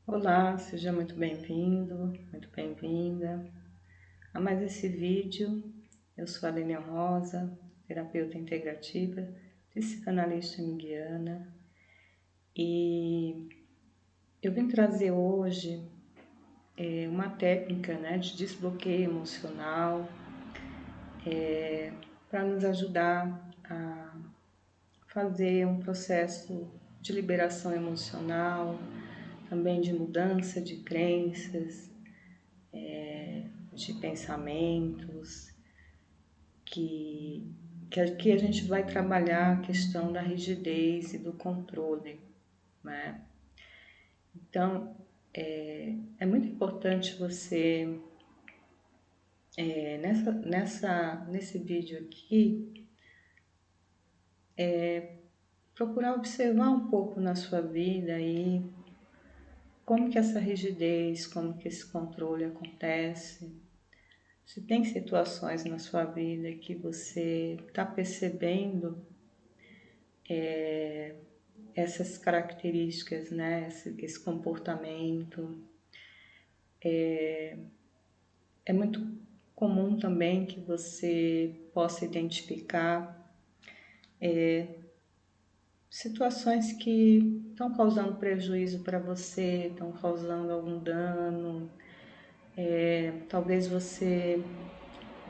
Olá, seja muito bem-vindo, muito bem-vinda a mais esse vídeo. Eu sou a Lilian Rosa, terapeuta integrativa, psicanalista junguiana, e eu vim trazer hoje uma técnica, de desbloqueio emocional para nos ajudar a fazer um processo de liberação emocional, também de mudança de crenças, de pensamentos, que, que aqui a gente vai trabalhar a questão da rigidez e do controle, né? Então, é muito importante você, nesse vídeo aqui, procurar observar um pouco na sua vida aí como que essa rigidez, como que esse controle acontece. Se tem situações na sua vida que você está percebendo essas características, né? Esse comportamento. É muito comum também que você possa identificar situações que estão causando prejuízo para você, estão causando algum dano. Talvez você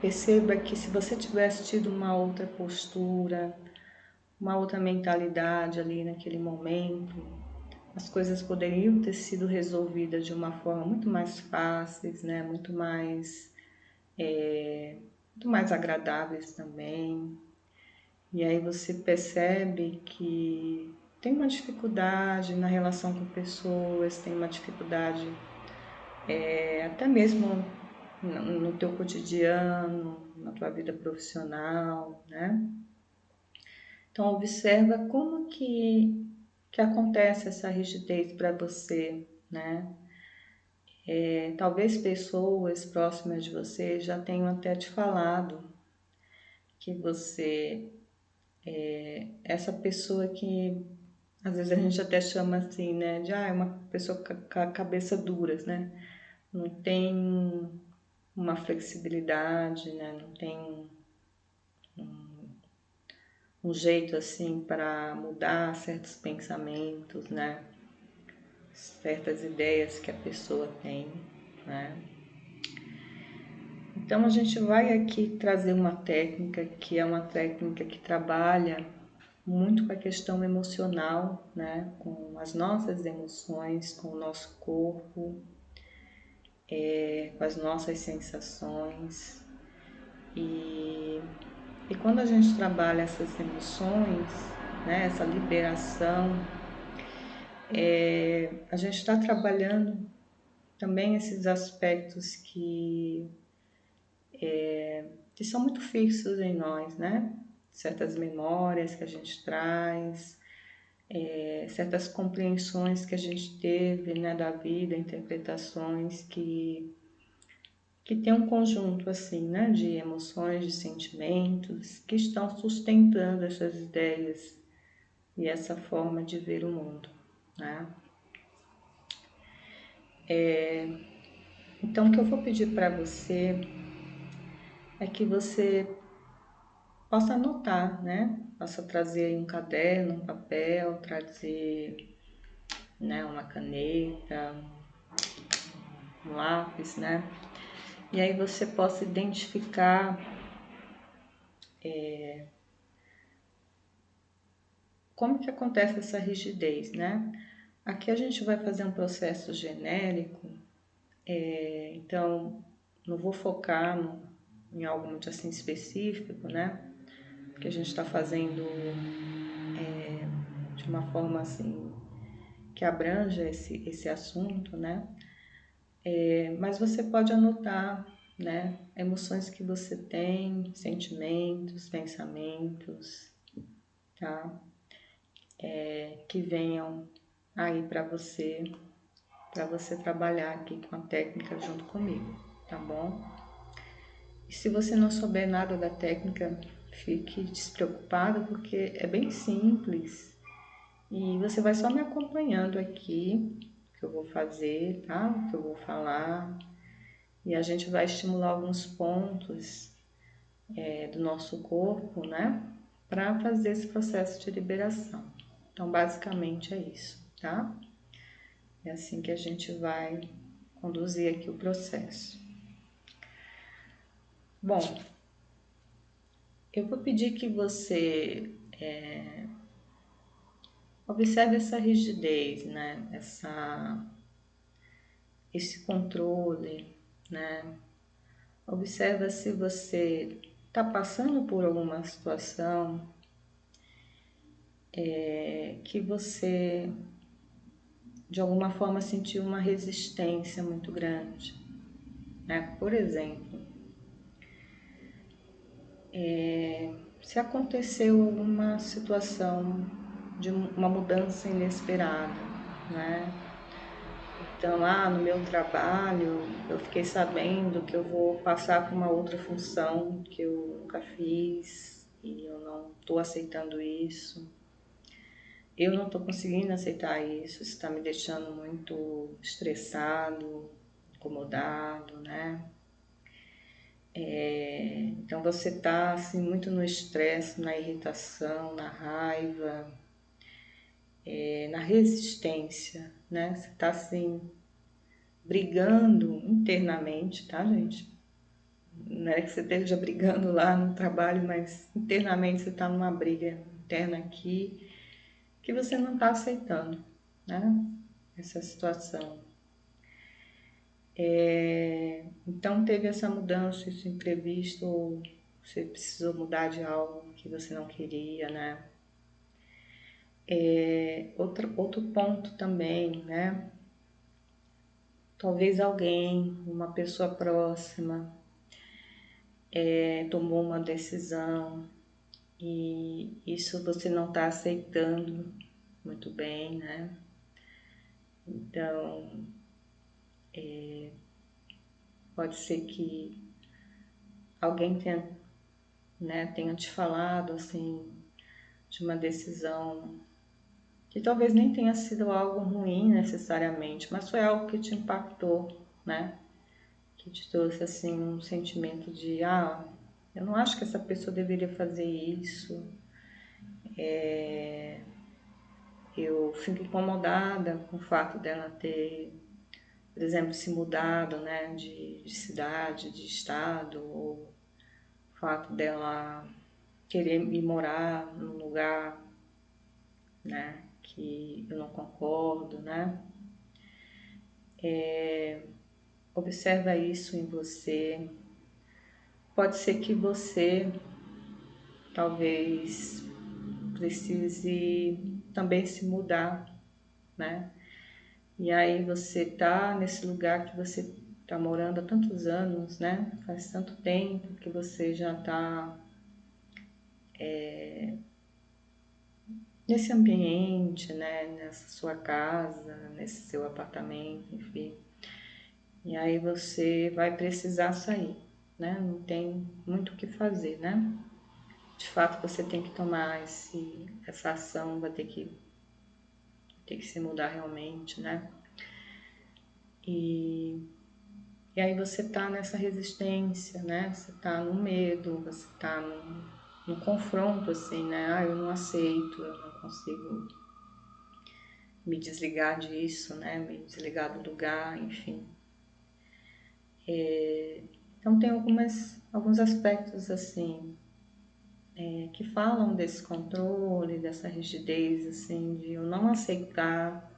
perceba que se você tivesse tido uma outra postura, uma outra mentalidade ali naquele momento, as coisas poderiam ter sido resolvidas de uma forma muito mais fáceis, né? Muito mais agradáveis também. E aí você percebe que tem uma dificuldade na relação com pessoas, tem uma dificuldade até mesmo no teu cotidiano, na tua vida profissional, né? Então observa como que acontece essa rigidez para você, né? Talvez pessoas próximas de você já tenham até te falado que você essa pessoa que às vezes a gente até chama assim, né, de é uma pessoa com a cabeça dura, né? Não tem uma flexibilidade, né? Não tem um jeito assim para mudar certos pensamentos, né? Certas ideias que a pessoa tem, né? Então a gente vai aqui trazer uma técnica que é uma técnica que trabalha muito com a questão emocional, né? Com as nossas emoções, com o nosso corpo, com as nossas sensações. E, e quando a gente trabalha essas emoções, né? Essa liberação, a gente está trabalhando também esses aspectos que são muito fixos em nós, né? Certas memórias que a gente traz, certas compreensões que a gente teve, né, da vida, interpretações que tem um conjunto assim, né, de emoções, de sentimentos que estão sustentando essas ideias e essa forma de ver o mundo, né? Então, o que eu vou pedir para você é que você possa anotar, né? Possa trazer aí um caderno, um papel, trazer, né, uma caneta, um lápis, né? E aí você possa identificar como que acontece essa rigidez, né? Aqui a gente vai fazer um processo genérico, então não vou focar em algo muito assim específico, né? Porque a gente está fazendo de uma forma assim que abranja esse assunto, né? Mas você pode anotar, né? Emoções que você tem, sentimentos, pensamentos, tá? Que venham aí para você trabalhar aqui com a técnica junto comigo, tá bom? E se você não souber nada da técnica, fique despreocupado porque é bem simples e você vai só me acompanhando aqui, que eu vou fazer, tá? O que eu vou falar. E a gente vai estimular alguns pontos do nosso corpo, né? Para fazer esse processo de liberação. Então, basicamente é isso, tá? É assim que a gente vai conduzir aqui o processo. Bom, eu vou pedir que você observe essa rigidez, né? Esse controle, né? Observa se você está passando por alguma situação que você de alguma forma sentiu uma resistência muito grande, né? Por exemplo, se aconteceu alguma situação de uma mudança inesperada, né? Então, no meu trabalho, eu fiquei sabendo que eu vou passar para uma outra função que eu nunca fiz e eu não estou aceitando isso. Eu não estou conseguindo aceitar isso está me deixando muito estressado, incomodado, né? Então você está assim, muito no estresse, na irritação, na raiva, na resistência, né? Você está assim, brigando internamente, tá, gente? Não é que você esteja brigando lá no trabalho, mas internamente você está numa briga interna aqui que você não está aceitando, né? Essa situação. Então teve essa mudança, esse imprevisto, ou você precisou mudar de algo que você não queria, né? Outro ponto também, né? Talvez alguém, uma pessoa próxima, tomou uma decisão e isso você não está aceitando muito bem, né? Então, pode ser que alguém tenha te falado assim de uma decisão que talvez nem tenha sido algo ruim necessariamente, mas foi algo que te impactou, né? Que te trouxe assim um sentimento de eu não acho que essa pessoa deveria fazer isso. Eu fico incomodada com o fato dela ter, por exemplo, se mudado, né, de cidade, de estado, ou o fato dela querer ir morar num lugar, né, que eu não concordo, né? Observa isso em você. Pode ser que você talvez precise também se mudar, né? E aí você tá nesse lugar que você tá morando há tantos anos, né? Faz tanto tempo que você já tá nesse ambiente, né? Nessa sua casa, nesse seu apartamento, enfim. E aí você vai precisar sair, né? Não tem muito o que fazer, né? De fato você tem que tomar essa ação, vai ter que se mudar realmente, né? E, e aí você tá nessa resistência, né? Você tá no medo, você tá no confronto, assim, né? Eu não aceito, eu não consigo me desligar disso, né? Me desligar do lugar, enfim. Então tem alguns aspectos, assim, que falam desse controle, dessa rigidez, assim, de eu não aceitar,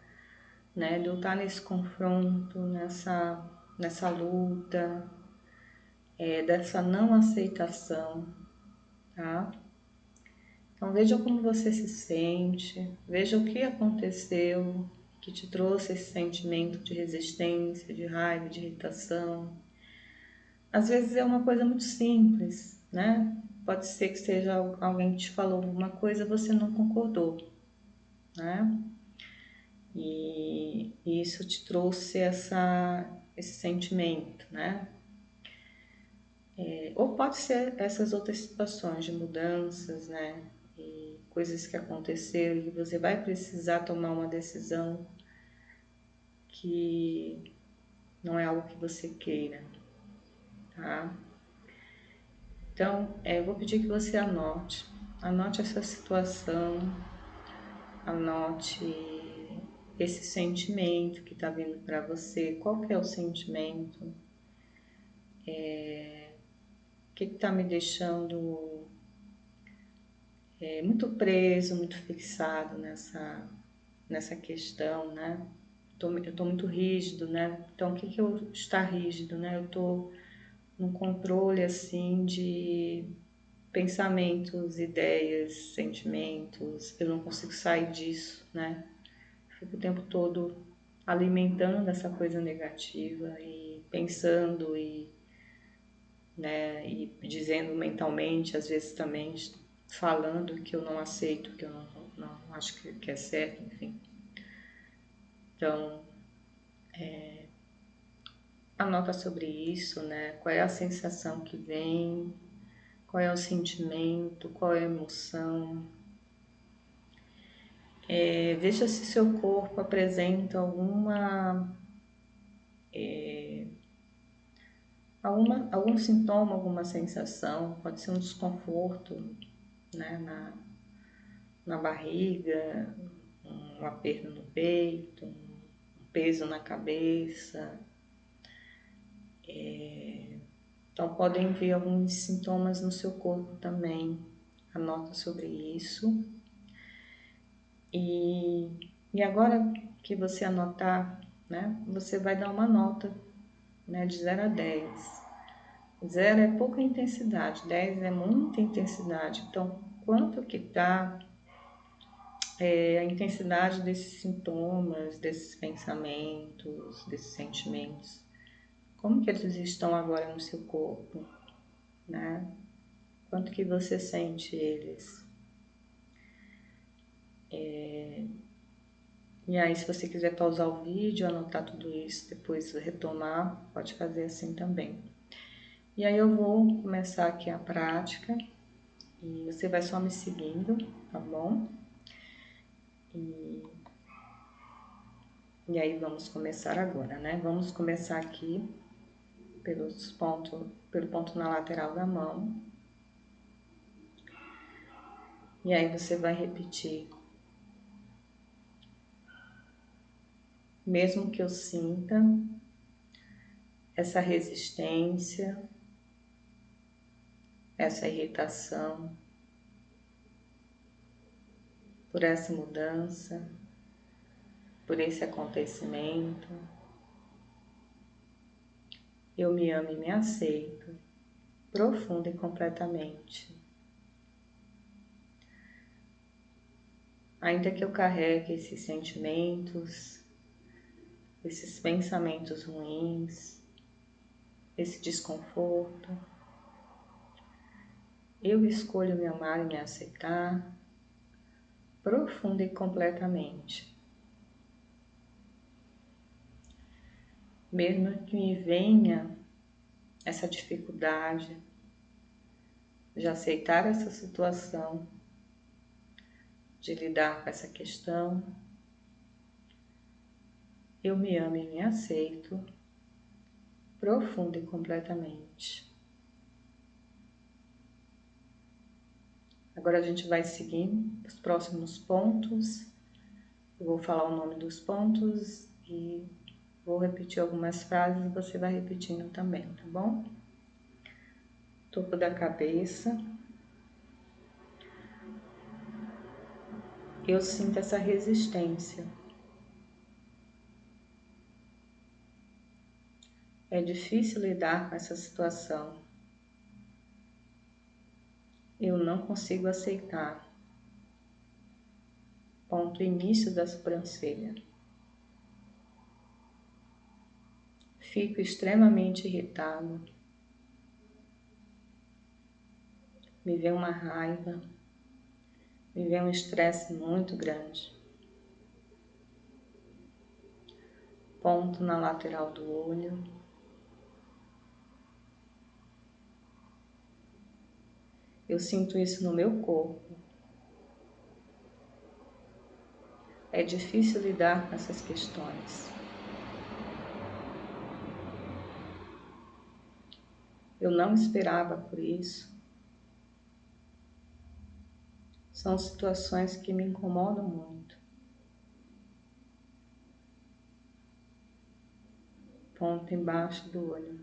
né? De eu estar nesse confronto, nessa luta, dessa não aceitação, tá? Então veja como você se sente, veja o que aconteceu que te trouxe esse sentimento de resistência, de raiva, de irritação. Às vezes é uma coisa muito simples, né? Pode ser que seja alguém que te falou alguma coisa e você não concordou, né? E isso te trouxe esse sentimento, né? Ou pode ser essas outras situações de mudanças, né? E coisas que aconteceram e você vai precisar tomar uma decisão que não é algo que você queira, tá? Então, eu vou pedir que você anote essa situação, anote esse sentimento que está vindo para você. Qual que é o sentimento? O que está me deixando muito preso, muito fixado nessa questão, né? Eu tô muito rígido, né? Então, o que que eu está rígido, né? Eu tô num controle, assim, de pensamentos, ideias, sentimentos. Eu não consigo sair disso, né? Fico o tempo todo alimentando essa coisa negativa e pensando e, né, e dizendo mentalmente, às vezes também falando que eu não aceito, que eu não acho que é certo, enfim. Então, anota sobre isso, né? Qual é a sensação que vem, qual é o sentimento, qual é a emoção. Veja se seu corpo apresenta algum sintoma, alguma sensação. Pode ser um desconforto, né, na barriga, um aperto no peito, um peso na cabeça. Então, podem vir alguns sintomas no seu corpo também. Anota sobre isso. E agora que você anotar, né, você vai dar uma nota, né, de 0 a 10. 0 é pouca intensidade, 10 é muita intensidade. Então, quanto que está a intensidade desses sintomas, desses pensamentos, desses sentimentos? Como que eles estão agora no seu corpo, né? Quanto que você sente eles? E aí, se você quiser pausar o vídeo, anotar tudo isso, depois retomar, pode fazer assim também. E aí eu vou começar aqui a prática e você vai só me seguindo, tá bom? E aí vamos começar agora, né? Vamos começar aqui pelo ponto na lateral da mão. E aí você vai repetir. Mesmo que eu sinta essa resistência, essa irritação por essa mudança, por esse acontecimento, eu me amo e me aceito profunda e completamente. Ainda que eu carregue esses sentimentos, esses pensamentos ruins, esse desconforto, eu escolho me amar e me aceitar profunda e completamente. Mesmo que me venha essa dificuldade de aceitar essa situação, de lidar com essa questão, eu me amo e me aceito profunda e completamente. Agora a gente vai seguir os próximos pontos. Eu vou falar o nome dos pontos e vou repetir algumas frases e você vai repetindo também, tá bom? Topo da cabeça. Eu sinto essa resistência. É difícil lidar com essa situação. Eu não consigo aceitar. Ponto início da sobrancelha. Fico extremamente irritado. Me vem uma raiva. Me vem um estresse muito grande. Ponto na lateral do olho. Eu sinto isso no meu corpo. É difícil lidar com essas questões. Eu não esperava por isso. São situações que me incomodam muito. Ponto embaixo do olho.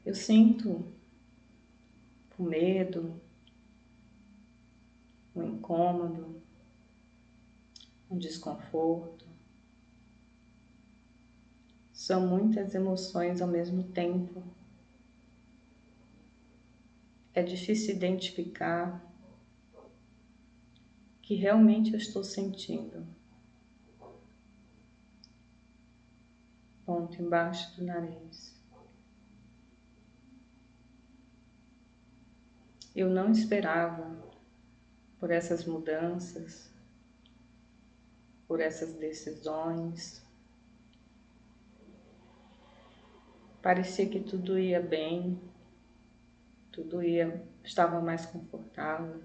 Eu sinto o medo, o incômodo, o desconforto. São muitas emoções ao mesmo tempo. É difícil identificar o que realmente eu estou sentindo. Ponto embaixo do nariz. Eu não esperava por essas mudanças, por essas decisões. Parecia que tudo ia bem, estava mais confortável.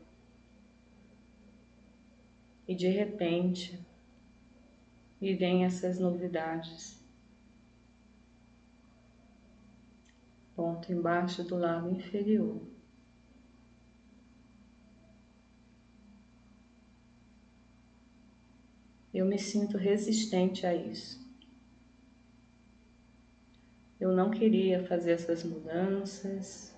E de repente, me vêm essas novidades. Ponto embaixo do lado inferior. Eu me sinto resistente a isso. Eu não queria fazer essas mudanças.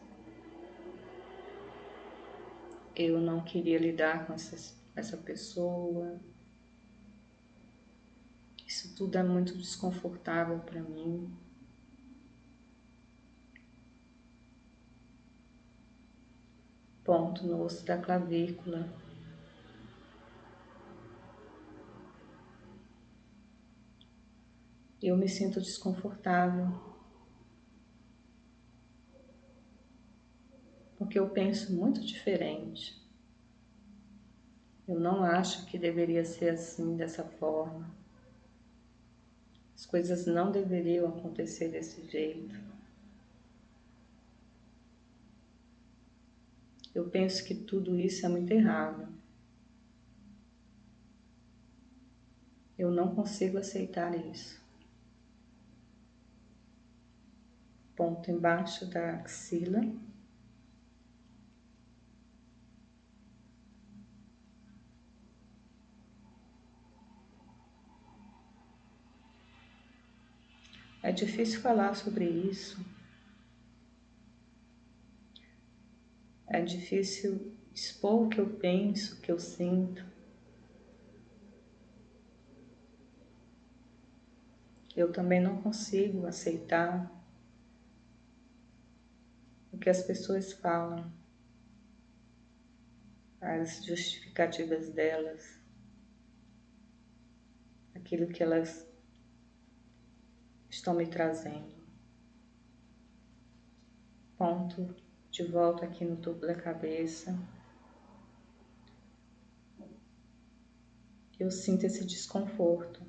Eu não queria lidar com essa pessoa. Isso tudo é muito desconfortável para mim. Ponto no osso da clavícula. Eu me sinto desconfortável. Porque eu penso muito diferente. Eu não acho que deveria ser assim, dessa forma. As coisas não deveriam acontecer desse jeito. Eu penso que tudo isso é muito errado. Eu não consigo aceitar isso. Ponto embaixo da axila. É difícil falar sobre isso. É difícil expor o que eu penso, o que eu sinto. Eu também não consigo aceitar o que as pessoas falam, as justificativas delas, aquilo que elas estão me trazendo. Ponto de volta aqui no topo da cabeça. Eu sinto esse desconforto.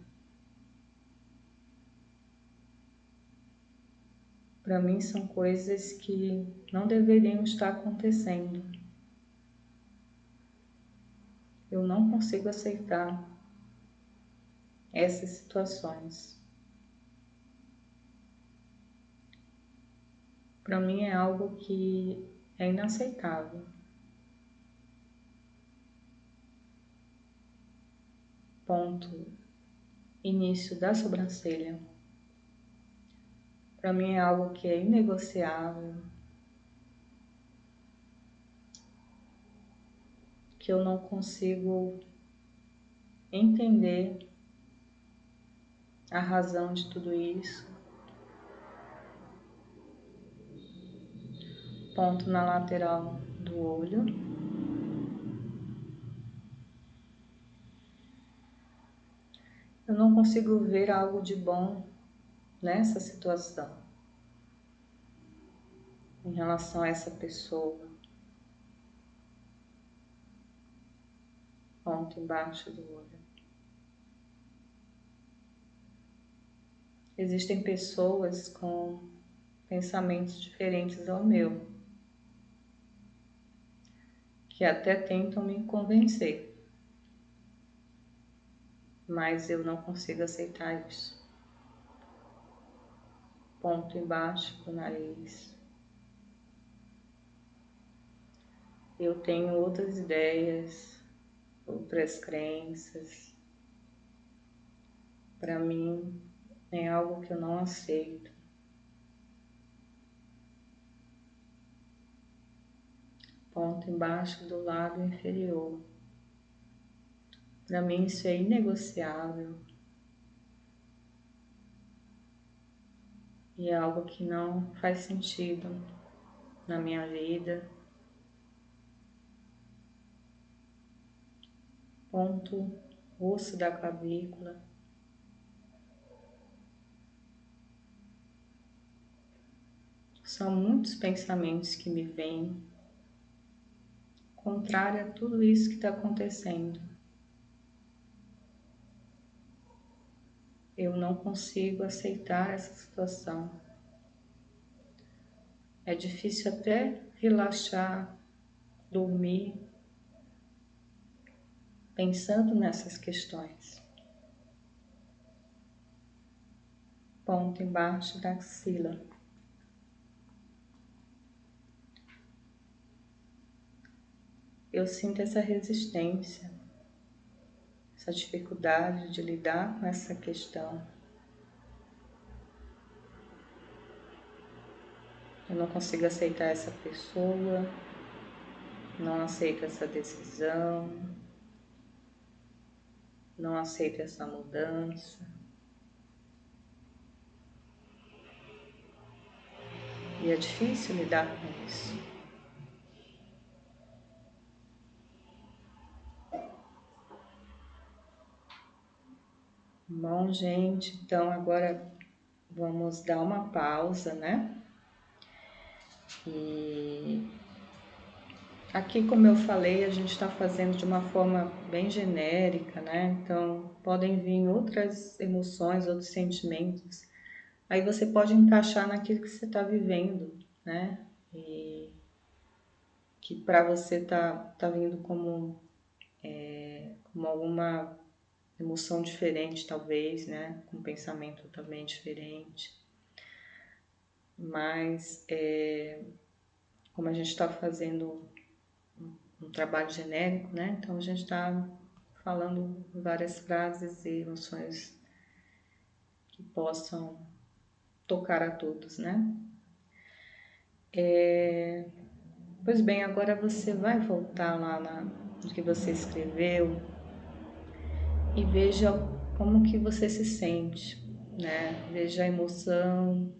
Para mim são coisas que não deveriam estar acontecendo. Eu não consigo aceitar essas situações. Para mim é algo que é inaceitável. Ponto. Início da sobrancelha. Para mim é algo que é inegociável, que eu não consigo entender a razão de tudo isso. Ponto na lateral do olho. Eu não consigo ver algo de bom nessa situação, em relação a essa pessoa. Ponto embaixo do olho. Existem pessoas com pensamentos diferentes ao meu, que até tentam me convencer. mas eu não consigo aceitar isso. Ponto embaixo do nariz. Eu tenho outras ideias, outras crenças. Para mim, é algo que eu não aceito. Ponto embaixo do lábio inferior. Para mim, isso é inegociável. E é algo que não faz sentido na minha vida. Ponto osso da clavícula. São muitos pensamentos que me vêm contrário a tudo isso que está acontecendo. Eu não consigo aceitar essa situação. É difícil até relaxar, dormir, pensando nessas questões. Ponto embaixo da axila. Eu sinto essa resistência, essa dificuldade de lidar com essa questão. Eu não consigo aceitar essa pessoa, não aceito essa decisão, não aceito essa mudança. E é difícil lidar com isso. Bom, gente, então agora vamos dar uma pausa, né? E aqui, como eu falei, a gente está fazendo de uma forma bem genérica, né? Então, podem vir outras emoções, outros sentimentos. Aí você pode encaixar naquilo que você está vivendo, né? E que para você tá vindo como alguma emoção diferente, talvez, né? Com um pensamento também diferente. Mas, como a gente está fazendo um trabalho genérico, né? Então a gente está falando várias frases e emoções que possam tocar a todos, né? Pois bem, agora você vai voltar lá no que você escreveu e veja como que você se sente, né? Veja a emoção,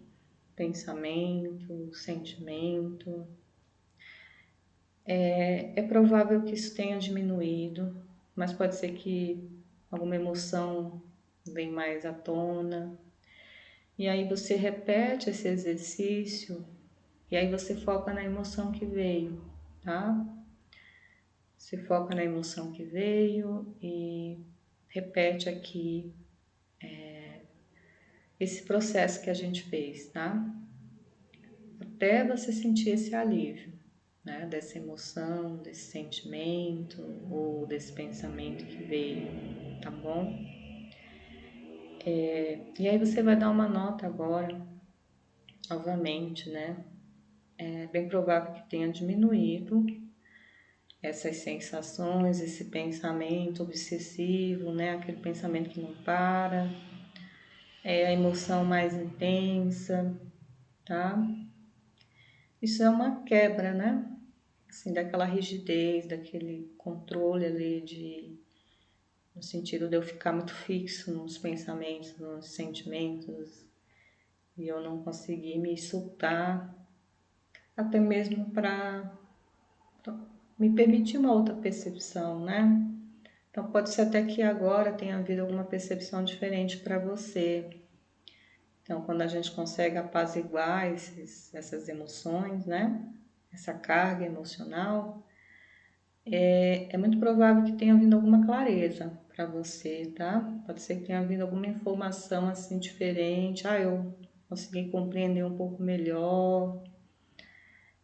pensamento, sentimento. É provável que isso tenha diminuído, mas pode ser que alguma emoção venha mais à tona. E aí você repete esse exercício e aí você foca na emoção que veio, tá? Você foca na emoção que veio e repete aqui esse processo que a gente fez, tá? Até você sentir esse alívio, né? Dessa emoção, desse sentimento ou desse pensamento que veio, tá bom? E aí você vai dar uma nota agora, novamente, né? É bem provável que tenha diminuído essas sensações, esse pensamento obsessivo, né? Aquele pensamento que não para, é a emoção mais intensa, tá? Isso é uma quebra, né? Assim, daquela rigidez, daquele controle ali no sentido de eu ficar muito fixo nos pensamentos, nos sentimentos, e eu não conseguir me soltar, até mesmo para me permitir uma outra percepção, né? Então pode ser até que agora tenha havido alguma percepção diferente para você. Então quando a gente consegue apaziguar essas emoções, né? Essa carga emocional, é muito provável que tenha vindo alguma clareza para você, tá? Pode ser que tenha vindo alguma informação assim diferente. Eu consegui compreender um pouco melhor.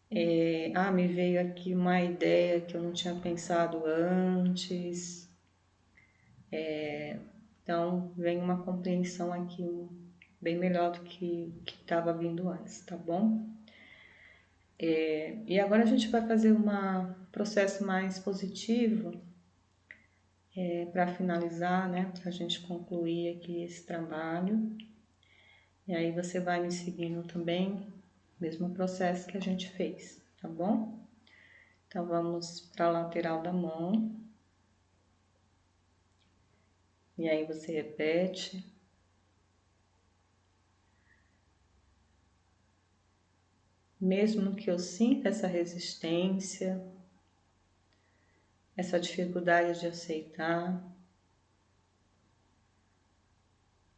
Me veio aqui uma ideia que eu não tinha pensado antes. Então, vem uma compreensão aqui bem melhor do que estava vindo antes, tá bom? E agora a gente vai fazer um processo mais positivo para finalizar, né? Para a gente concluir aqui esse trabalho. E aí você vai me seguindo também, mesmo processo que a gente fez, tá bom? Então vamos para a lateral da mão. E aí você repete. Mesmo que eu sinta essa resistência, essa dificuldade de aceitar,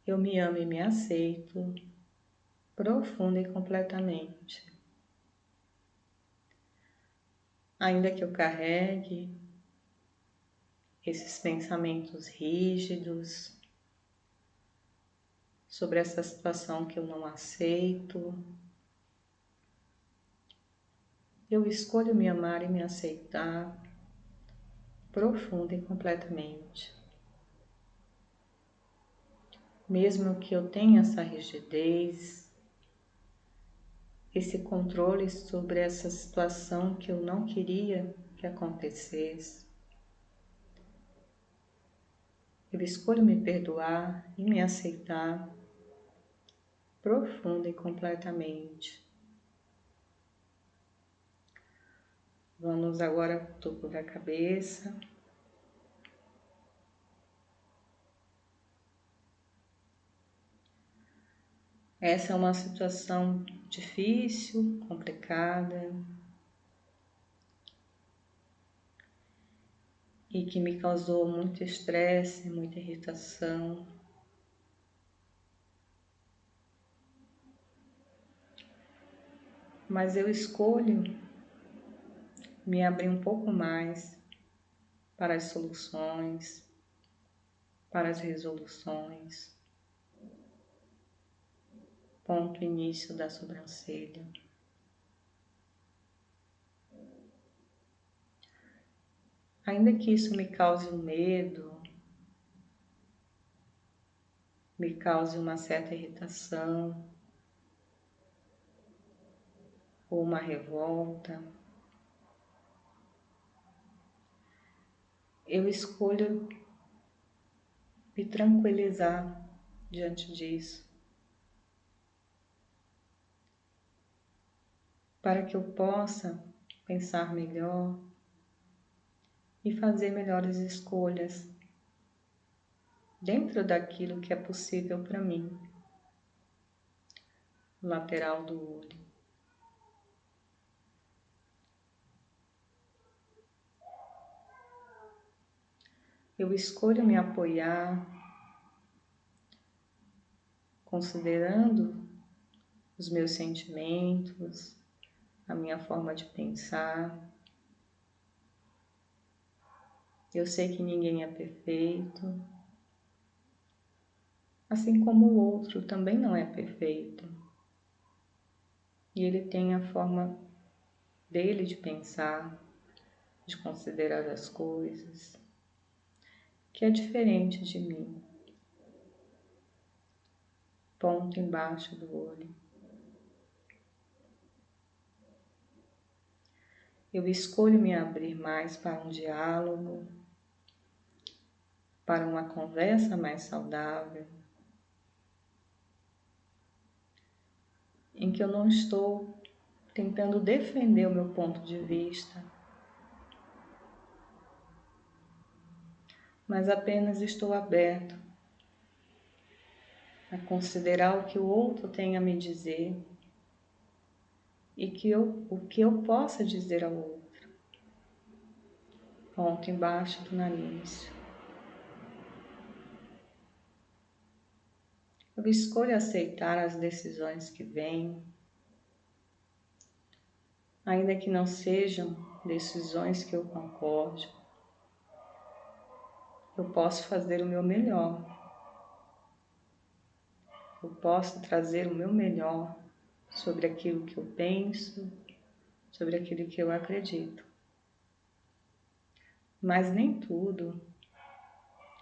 eu me amo e me aceito profunda e completamente. Ainda que eu carregue esses pensamentos rígidos sobre essa situação que eu não aceito, eu escolho me amar e me aceitar profunda e completamente. Mesmo que eu tenha essa rigidez, esse controle sobre essa situação que eu não queria que acontecesse, eu escolho me perdoar e me aceitar profunda e completamente. Vamos agora para o topo da cabeça. Essa é uma situação difícil, complicada e que me causou muito estresse, muita irritação. Mas eu escolho me abrir um pouco mais para as soluções, para as resoluções. Ponto início da sobrancelha. Ainda que isso me cause um medo, me cause uma certa irritação ou uma revolta, eu escolho me tranquilizar diante disso, para que eu possa pensar melhor e fazer melhores escolhas dentro daquilo que é possível para mim. Lateral do olho. Eu escolho me apoiar, considerando os meus sentimentos, a minha forma de pensar. Eu sei que ninguém é perfeito, assim como o outro também não é perfeito. E ele tem a forma dele de pensar, de considerar as coisas, que é diferente de mim. Ponto embaixo do olho. Eu escolho me abrir mais para um diálogo, para uma conversa mais saudável, em que eu não estou tentando defender o meu ponto de vista, mas apenas estou aberto a considerar o que o outro tem a me dizer e o que eu possa dizer ao outro. Ponto embaixo do nariz. Eu escolho aceitar as decisões que vêm, ainda que não sejam decisões que eu concorde. Eu posso fazer o meu melhor. Eu posso trazer o meu melhor sobre aquilo que eu penso, sobre aquilo que eu acredito. Mas nem tudo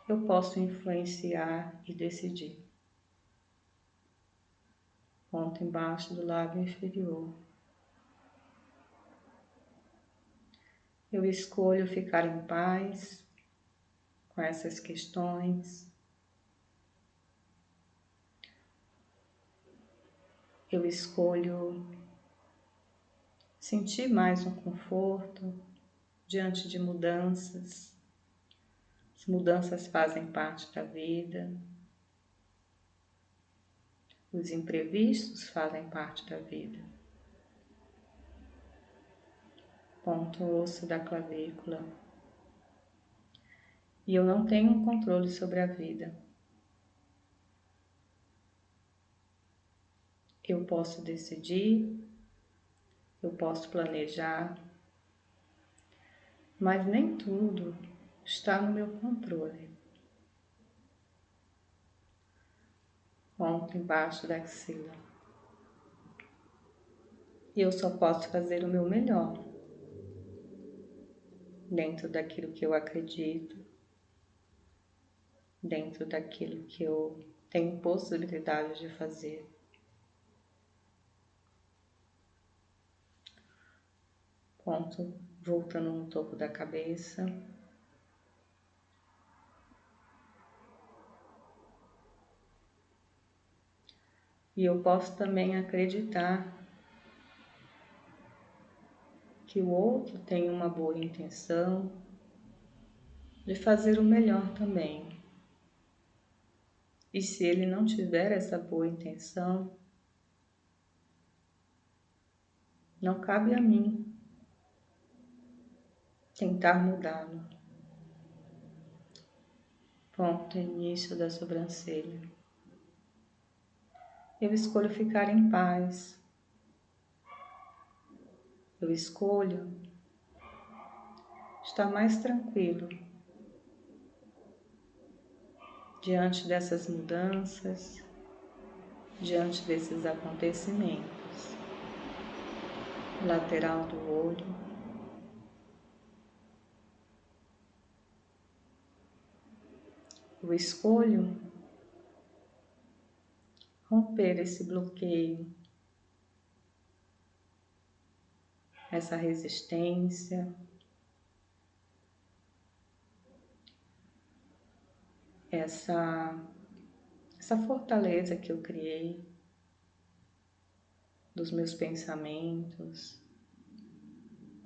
eu posso influenciar e decidir. Ponto embaixo do lábio inferior. Eu escolho ficar em paz com essas questões. Eu escolho sentir mais um conforto diante de mudanças. As mudanças fazem parte da vida. Os imprevistos fazem parte da vida. Ponto osso da clavícula. E eu não tenho controle sobre a vida. Eu posso decidir, eu posso planejar, mas nem tudo está no meu controle. Ponto embaixo da axila. E eu só posso fazer o meu melhor, dentro daquilo que eu acredito, dentro daquilo que eu tenho possibilidade de fazer. Ponto, voltando no topo da cabeça. E eu posso também acreditar que o outro tem uma boa intenção de fazer o melhor também. E se ele não tiver essa boa intenção, não cabe a mim tentar mudá-lo. Ponto início da sobrancelha. Eu escolho ficar em paz. Eu escolho estar mais tranquilo diante dessas mudanças, diante desses acontecimentos. Lateral do olho. Eu escolho romper esse bloqueio, essa resistência, essa fortaleza que eu criei dos meus pensamentos,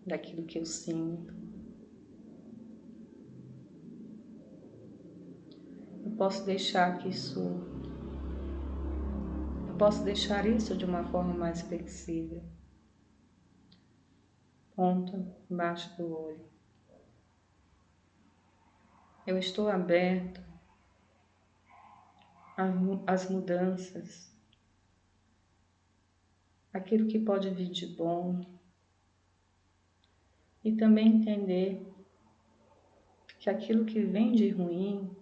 daquilo que eu sinto. Eu posso deixar isso de uma forma mais flexível. Ponto embaixo do olho. Eu estou aberto às mudanças, aquilo que pode vir de bom, e também entender que aquilo que vem de ruim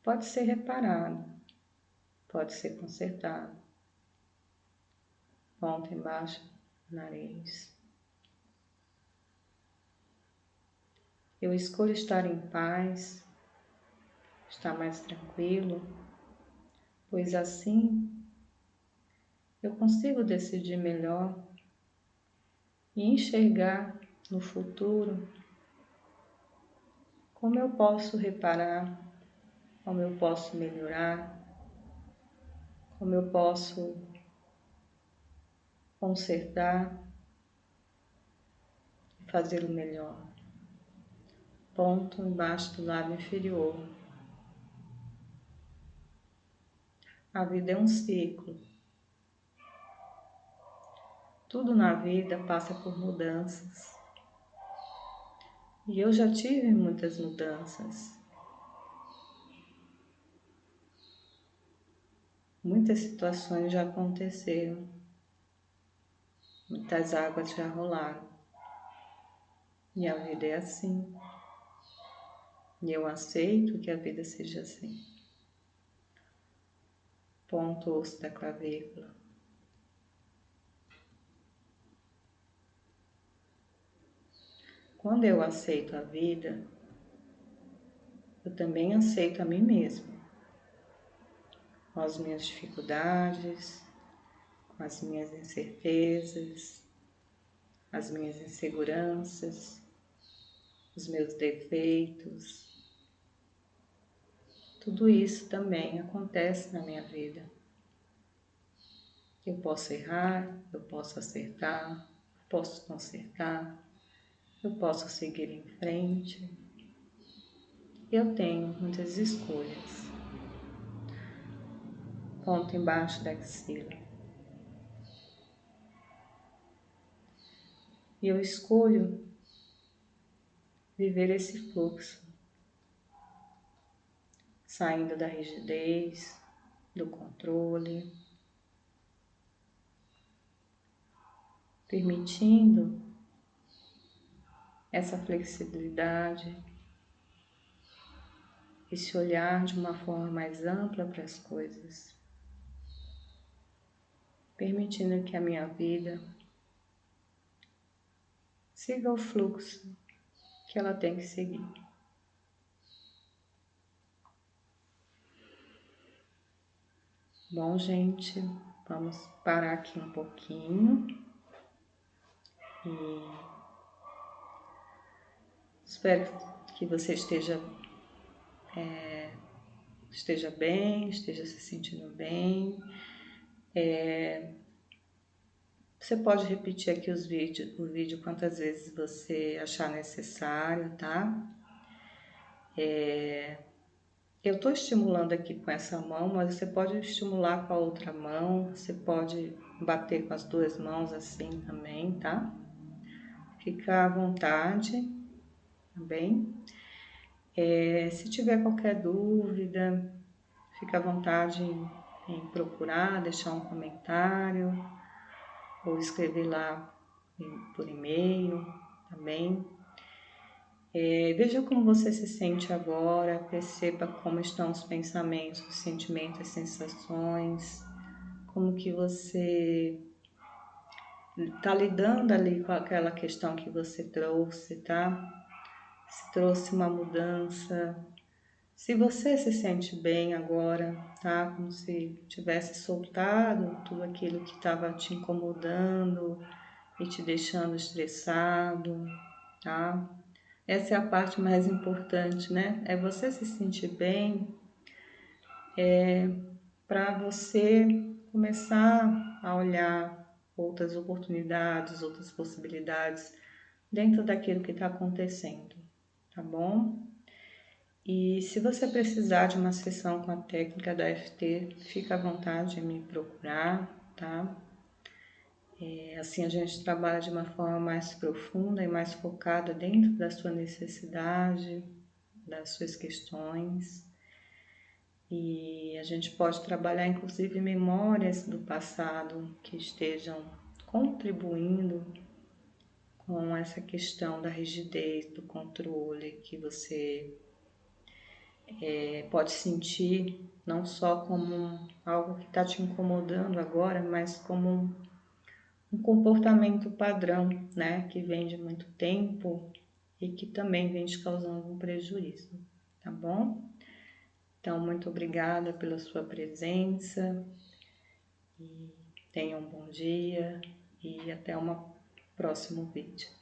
pode ser reparado, pode ser consertado. Ponto embaixo do nariz. Eu escolho estar em paz, estar mais tranquilo, pois assim eu consigo decidir melhor e enxergar no futuro como eu posso reparar, como eu posso melhorar, como eu posso consertar e fazer o melhor. Ponto embaixo do lábio inferior. A vida é um ciclo. Tudo na vida passa por mudanças. E eu já tive muitas mudanças. Muitas situações já aconteceram. Muitas águas já rolaram. E a vida é assim. E eu aceito que a vida seja assim. Ponto osso da clavícula. Quando eu aceito a vida, eu também aceito a mim mesma, com as minhas dificuldades, com as minhas incertezas, as minhas inseguranças, os meus defeitos. Tudo isso também acontece na minha vida. Eu posso errar, eu posso acertar, eu posso consertar, eu posso seguir em frente. Eu tenho muitas escolhas. Ponto embaixo da axila. E eu escolho viver esse fluxo, saindo da rigidez, do controle, permitindo essa flexibilidade, esse olhar de uma forma mais ampla para as coisas, permitindo que a minha vida siga o fluxo que ela tem que seguir. Bom, gente, vamos parar aqui um pouquinho e espero que você esteja bem, esteja se sentindo bem. Você pode repetir aqui o vídeo quantas vezes você achar necessário, tá? Eu estou estimulando aqui com essa mão, mas você pode estimular com a outra mão, você pode bater com as duas mãos assim também, tá? Fica à vontade, tá bem? Se tiver qualquer dúvida, fica à vontade em procurar, deixar um comentário ou escrever lá por e-mail, tá bem? Veja como você se sente agora, perceba como estão os pensamentos, os sentimentos, as sensações, como que você está lidando ali com aquela questão que você trouxe, tá? Se trouxe uma mudança, se você se sente bem agora, tá? Como se tivesse soltado tudo aquilo que estava te incomodando e te deixando estressado, tá? Essa é a parte mais importante, né? É você se sentir bem, para você começar a olhar outras oportunidades, outras possibilidades dentro daquilo que está acontecendo, tá bom? E se você precisar de uma sessão com a técnica da FT, fica à vontade de me procurar, tá? Assim a gente trabalha de uma forma mais profunda e mais focada dentro da sua necessidade, das suas questões. E a gente pode trabalhar inclusive memórias do passado que estejam contribuindo com essa questão da rigidez, do controle que você pode sentir não só como algo que está te incomodando agora, mas como um comportamento padrão, né, que vem de muito tempo e que também vem te causando um prejuízo, tá bom? Então, muito obrigada pela sua presença e tenha um bom dia e até um próximo vídeo.